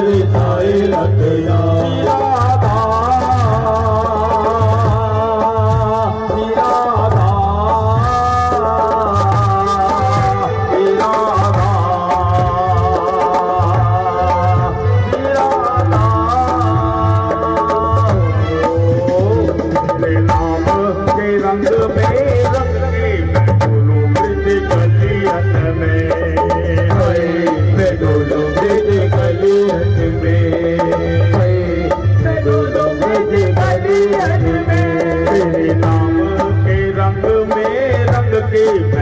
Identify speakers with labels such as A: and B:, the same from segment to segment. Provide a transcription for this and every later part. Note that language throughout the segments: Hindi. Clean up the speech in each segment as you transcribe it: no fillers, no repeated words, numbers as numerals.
A: बरसाए रखना राधा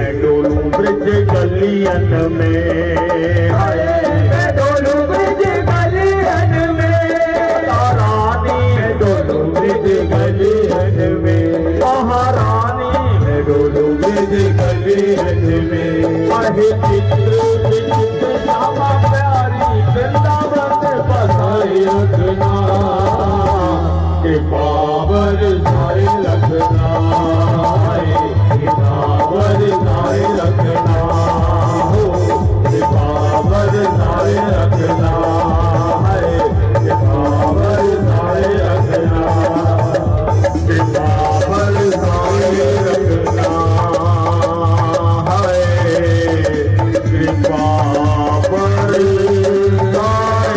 A: मैं डोलूं ब्रिज गलियन में मैं डोलूं ब्रिज गलियन में रानी मैं डोलूं ब्रिज गलियन में महारानी मैं डोलूं ब्रिज गलियन में अहे चित्र चित्र श्यामा प्यारी वृंदावन बसाए रखना के पावर साए रखना पावर साए रखना हो पावर साए रखना है पावर साए रखना पावर साए रखना है कृपा पर साए रखना।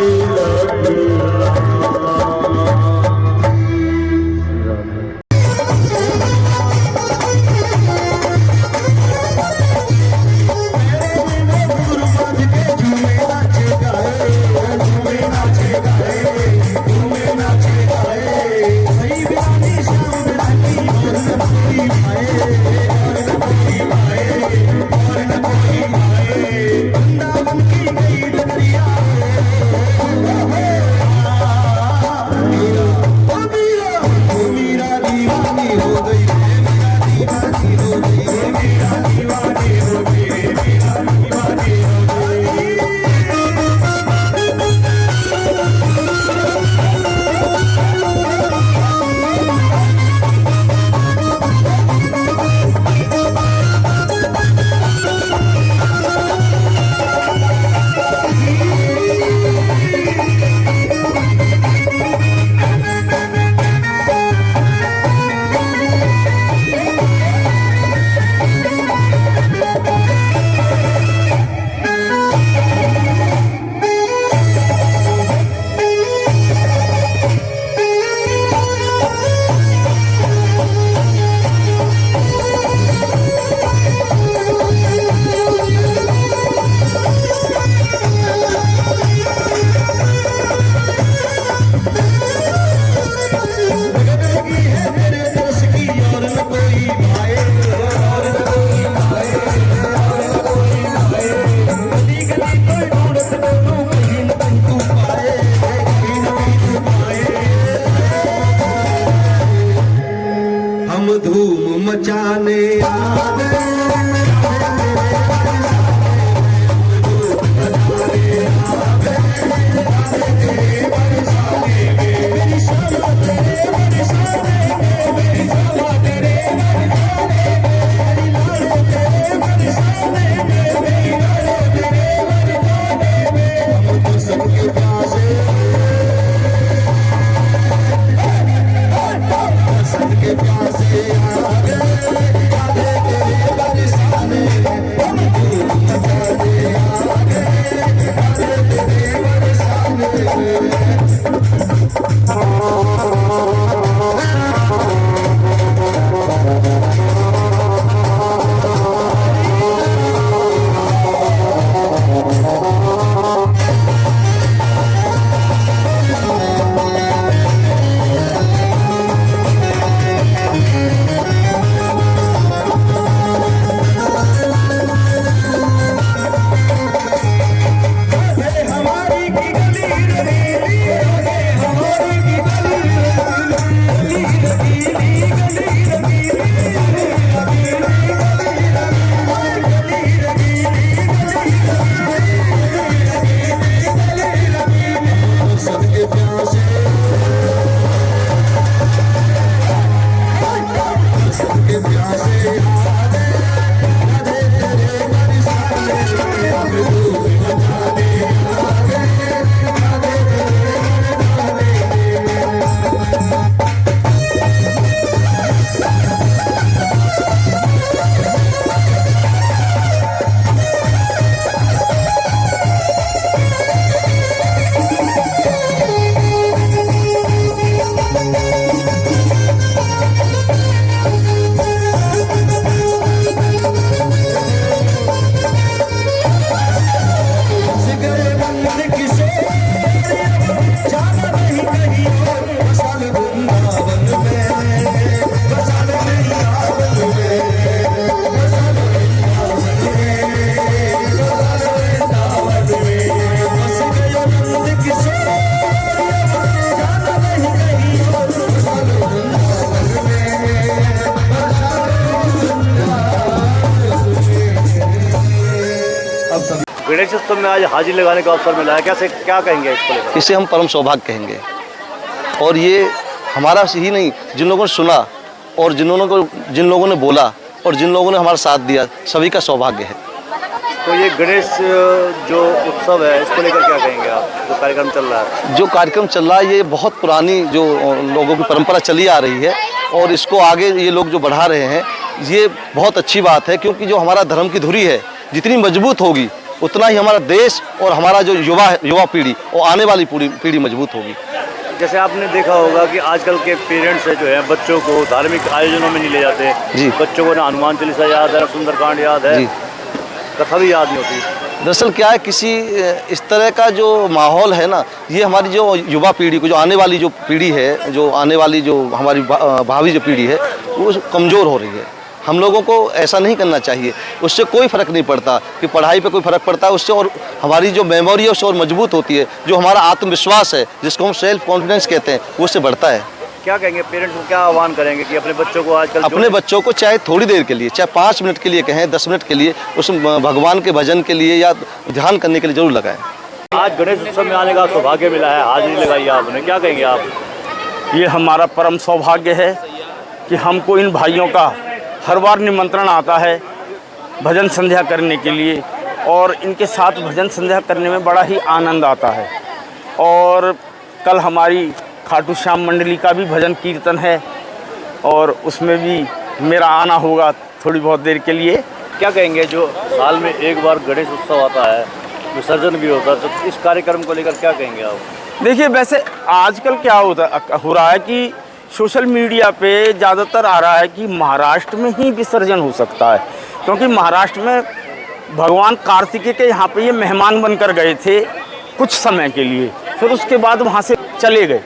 A: धूम मचाने के प्यासे आ गए
B: गणेश उत्सव में आज हाजिरी लगाने का अवसर मिला है, कैसे क्या कहेंगे इसको लेकर?
C: इसे हम परम सौभाग्य कहेंगे। और ये हमारा ही नहीं, जिन लोगों ने सुना और जिन लोगों ने बोला और जिन लोगों ने हमारा साथ दिया, सभी का सौभाग्य है।
B: तो ये गणेश जो उत्सव है इसको लेकर क्या कहेंगे आप, जो कार्यक्रम चल रहा है?
C: जो कार्यक्रम चल रहा है ये बहुत पुरानी जो लोगों की परंपरा चली आ रही है और इसको आगे ये लोग जो बढ़ा रहे हैं, ये बहुत अच्छी बात है। क्योंकि जो हमारा धर्म की धुरी है जितनी मजबूत होगी उतना ही हमारा देश और हमारा जो युवा पीढ़ी और आने वाली पीढ़ी मजबूत होगी।
B: जैसे आपने देखा होगा कि आजकल के पेरेंट्स जो है बच्चों को धार्मिक आयोजनों में नहीं ले जाते
C: जी।
B: बच्चों को ना हनुमान चालीसा याद है, ना सुंदरकांड याद है,
C: जी।
B: कथा भी याद नहीं होती।
C: दरअसल क्या है, किसी इस तरह का जो माहौल है ना, ये हमारी जो युवा पीढ़ी को, जो आने वाली जो पीढ़ी है, जो आने वाली जो हमारी भावी जो पीढ़ी है, वो कमज़ोर हो रही है। हम लोगों को ऐसा नहीं करना चाहिए। उससे कोई फ़र्क नहीं पड़ता कि पढ़ाई पे कोई फ़र्क पड़ता है उससे, और हमारी जो मेमोरी है उससे और मजबूत होती है। जो हमारा आत्मविश्वास है, जिसको हम सेल्फ कॉन्फिडेंस कहते हैं, वो उससे बढ़ता है।
B: क्या कहेंगे पेरेंट्स को, क्या आह्वान करेंगे कि अपने बच्चों को आजकल
C: अपने बच्चों को चाहे थोड़ी देर के लिए, चाहे 5 मिनट के लिए कहें, 10 मिनट के लिए, उस भगवान के भजन के लिए या ध्यान करने के लिए जरूर लगाएं।
B: आज गणेश उत्सव में आने का सौभाग्य मिला है, हाजिरी लगाई आपने, क्या कहेंगे आप?
D: ये हमारा परम सौभाग्य है कि हमको इन भाइयों का हर बार निमंत्रण आता है भजन संध्या करने के लिए, और इनके साथ भजन संध्या करने में बड़ा ही आनंद आता है। और कल हमारी खाटू श्याम मंडली का भी भजन कीर्तन है और उसमें भी मेरा आना होगा थोड़ी बहुत देर के लिए।
B: क्या कहेंगे, जो साल में एक बार गणेश उत्सव आता है, विसर्जन भी होता है, तो इस कार्यक्रम को लेकर क्या कहेंगे आप?
D: देखिए, वैसे आजकल क्या हो रहा है कि सोशल मीडिया पे ज़्यादातर आ रहा है कि महाराष्ट्र में ही विसर्जन हो सकता है, क्योंकि महाराष्ट्र में भगवान कार्तिकेय के यहाँ पे ये मेहमान बनकर गए थे कुछ समय के लिए, फिर उसके बाद वहाँ से चले गए।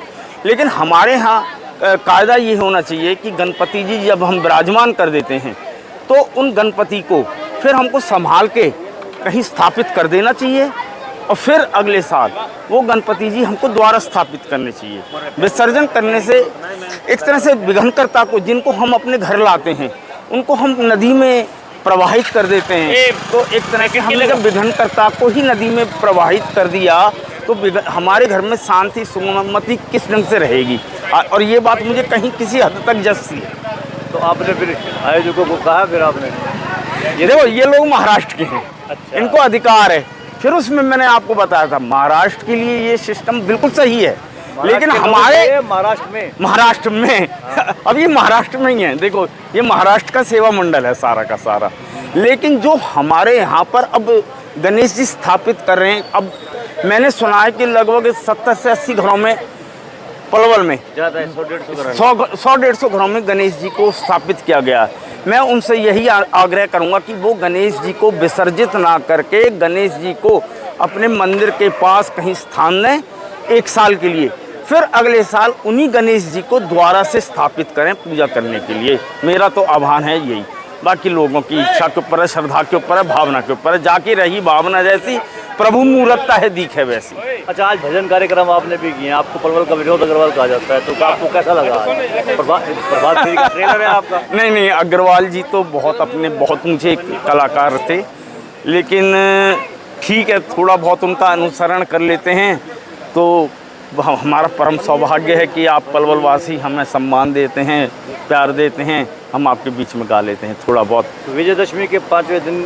D: लेकिन हमारे यहाँ कायदा ये होना चाहिए कि गणपति जी जब हम विराजमान कर देते हैं तो उन गणपति को फिर हमको संभाल के कहीं स्थापित कर देना चाहिए, और फिर अगले साल वो गणपति जी हमको द्वारा स्थापित करने चाहिए। विसर्जन करने से एक तरह से विघ्नकर्ता को, जिनको हम अपने घर लाते हैं, उनको हम नदी में प्रवाहित कर देते हैं। तो एक तरह से हमने जब विघ्नकर्ता को ही नदी में प्रवाहित कर दिया तो हमारे घर में शांति सुगमति किस ढंग से रहेगी। और ये बात मुझे कहीं किसी हद तक जस्सी है।
B: तो आपने फिर आयोजकों को कहा, फिर आपने
D: ये देखो, ये लोग महाराष्ट्र के हैं।
B: अच्छा।
D: इनको अधिकार है। फिर उसमें मैंने आपको बताया था महाराष्ट्र के लिए ये सिस्टम बिल्कुल सही है, लेकिन हमारे महाराष्ट्र में अब ये महाराष्ट्र में ही है। देखो, ये महाराष्ट्र का सेवा मंडल है सारा का सारा, लेकिन जो हमारे यहाँ पर अब गणेश जी स्थापित कर रहे हैं, अब मैंने सुना है कि लगभग 70 से 80 घरों में, पलवल में 100-150 घरों में गणेश जी को स्थापित किया गया है। मैं उनसे यही आग्रह करूंगा कि वो गणेश जी को विसर्जित ना करके गणेश जी को अपने मंदिर के पास कहीं स्थान दें 1 साल के लिए, फिर अगले साल उन्हीं गणेश जी को दोबारा से स्थापित करें पूजा करने के लिए। मेरा तो आह्वान है यही। बाकी लोगों की इच्छा के ऊपर है, श्रद्धा के ऊपर है, भावना के ऊपर है। जाके रही भावना जैसी, प्रभु मूर्तता है दिखे वैसी।
B: अच्छा, आज भजन कार्यक्रम आपने भी किए, आपको पलवल का विनोद अग्रवाल कहा जाता है, तो आपको कैसा लगा? प्रभात फेरी का ट्रेलर है आपका?
D: नहीं, अग्रवाल जी तो बहुत ऊंचे कलाकार थे, लेकिन ठीक है, थोड़ा बहुत उनका अनुसरण कर लेते हैं तो हमारा परम सौभाग्य है कि आप पलवल वासी हमें सम्मान देते हैं, प्यार देते हैं, हम आपके बीच में गा लेते हैं थोड़ा बहुत।
B: विजयदशमी के 5वें दिन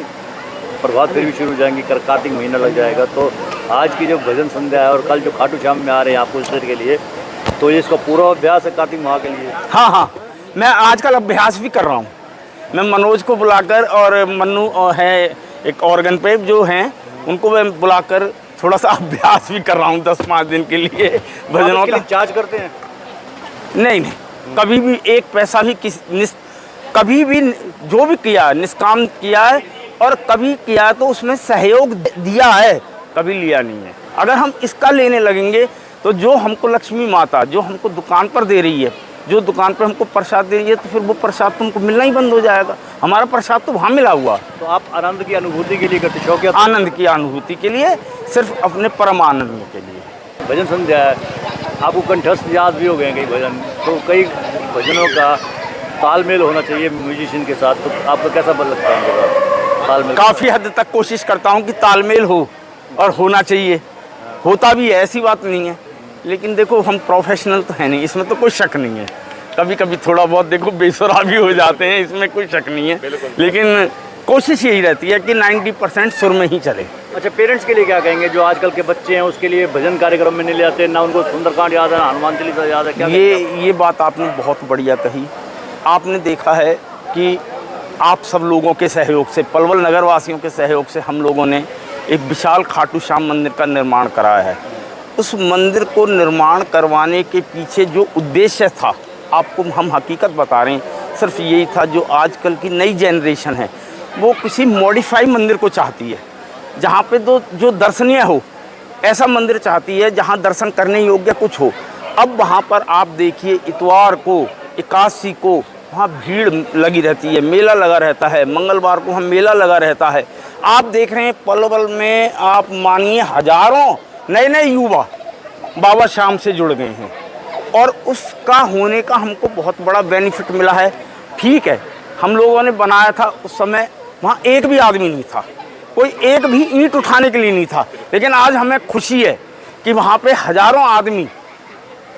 B: प्रभात फेरी भी शुरू हो जाएंगी, कार्तिक महीना लग जाएगा, तो आज की जो भजन संध्या है और कल जो खाटू श्याम में आ रहे हैं आप कुछ देर के लिए, तो ये इसका पूरा अभ्यास है कार्तिक माह के लिए?
D: हाँ, मैं आजकल अभ्यास भी कर रहा हूँ। मैं मनोज को बुलाकर, और मन्नू है एक ऑर्गन पे जो हैं, उनको मैं बुलाकर थोड़ा सा अभ्यास भी कर रहा हूँ 10-5 दिन के लिए भजनों का।
B: चार्ज करते हैं?
D: नहीं, कभी भी एक पैसा भी कभी भी जो भी किया निष्काम किया है, और कभी किया तो उसमें सहयोग दिया है, कभी लिया नहीं है। अगर हम इसका लेने लगेंगे तो जो हमको लक्ष्मी माता जो हमको दुकान पर दे रही है, जो दुकान पर हमको प्रसाद दे रही है, तो फिर वो प्रसाद तुमको मिलना ही बंद हो जाएगा। हमारा प्रसाद तो वहाँ मिला हुआ।
B: तो आप आनंद की अनुभूति के लिए करते, शौक
D: आनंद की अनुभूति के लिए, सिर्फ अपने परम आनंद के लिए।
B: भजन संध्या है, आपको कंठस्थ याद भी हो गए कई भजन, तो कई भजनों का तालमेल होना चाहिए म्यूजिशियन के साथ, तो आपको कैसा लगता है तालमेल?
D: काफ़ी हद तक कोशिश करता हूँ कि तालमेल हो, और होना चाहिए, होता भी है, ऐसी बात नहीं है। लेकिन देखो हम प्रोफेशनल तो है नहीं, इसमें तो कोई शक नहीं है। कभी कभी थोड़ा बहुत देखो बेसुरा भी हो जाते हैं, इसमें कोई शक नहीं है, लेकिन कोशिश यही रहती है कि 90% सुर में ही चले।
B: अच्छा, पेरेंट्स के लिए क्या कहेंगे जो आजकल के बच्चे हैं उसके लिए भजन कार्यक्रम में नहीं ले आते, ना उनको सुंदरकांड याद है, ना हनुमान चालीसा याद है, क्या
D: ये बात आपने बहुत बढ़िया कही। आपने देखा है कि आप सब लोगों के सहयोग से, पलवल नगर वासियों के सहयोग से हम लोगों ने एक विशाल खाटू श्याम मंदिर का निर्माण कराया है। उस मंदिर को निर्माण करवाने के पीछे जो उद्देश्य था, आपको हम हकीकत बता रहे हैं, सिर्फ यही था, जो आजकल की नई जनरेशन है वो किसी मॉडिफाई मंदिर को चाहती है, जहाँ पे जो दर्शनीय हो, ऐसा मंदिर चाहती है जहाँ दर्शन करने योग्य कुछ हो। अब वहाँ पर आप देखिए, इतवार को, एकादशी को वहाँ भीड़ लगी रहती है, मेला लगा रहता है, मंगलवार को हम मेला लगा रहता है। आप देख रहे हैं पलवल में, आप मानिए हजारों नए नए युवा बाबा श्याम से जुड़ गए हैं, और उसका होने का हमको बहुत बड़ा बेनिफिट मिला है। ठीक है, हम लोगों ने बनाया था उस समय, वहाँ एक भी आदमी नहीं था, कोई एक भी ईंट उठाने के लिए नहीं था, लेकिन आज हमें खुशी है कि वहाँ पे हजारों आदमी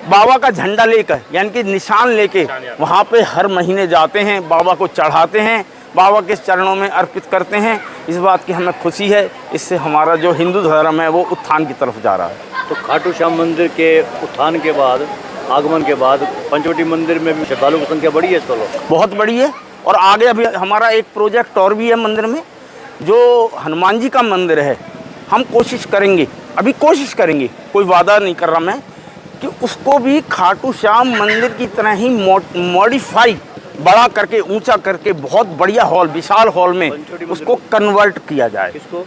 D: बाबा का झंडा लेकर, यानी कि निशान लेके वहाँ पे हर महीने जाते हैं, बाबा को चढ़ाते हैं, बाबा के चरणों में अर्पित करते हैं। इस बात की हमें खुशी है, इससे हमारा जो हिंदू धर्म है वो उत्थान की तरफ जा रहा है।
B: तो खाटू श्याम मंदिर के उत्थान के बाद, आगमन के बाद पंचवटी मंदिर में भी श्रद्धालुओं की संख्या बढ़ी है इस सालों?
D: बहुत बड़ी है, और आगे अभी हमारा एक प्रोजेक्ट और भी है मंदिर में, जो हनुमान जी का मंदिर है। हम कोशिश करेंगे, अभी कोशिश करेंगे, कोई वादा नहीं कर रहा मैं, कि उसको भी खाटू श्याम मंदिर की तरह ही मॉडिफाई, बड़ा करके, ऊंचा करके, बहुत बढ़िया हॉल, विशाल हॉल में उसको कन्वर्ट किया जाए।
B: किसको?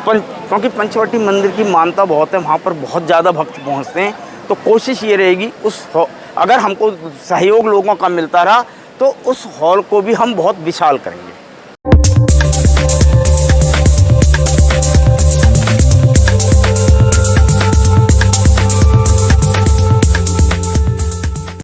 D: क्योंकि पंचवटी मंदिर की मान्यता बहुत है, वहाँ पर बहुत ज़्यादा भक्त पहुँचते हैं, तो कोशिश ये रहेगी अगर हमको सहयोग लोगों का मिलता रहा तो उस हॉल को भी हम बहुत विशाल करेंगे।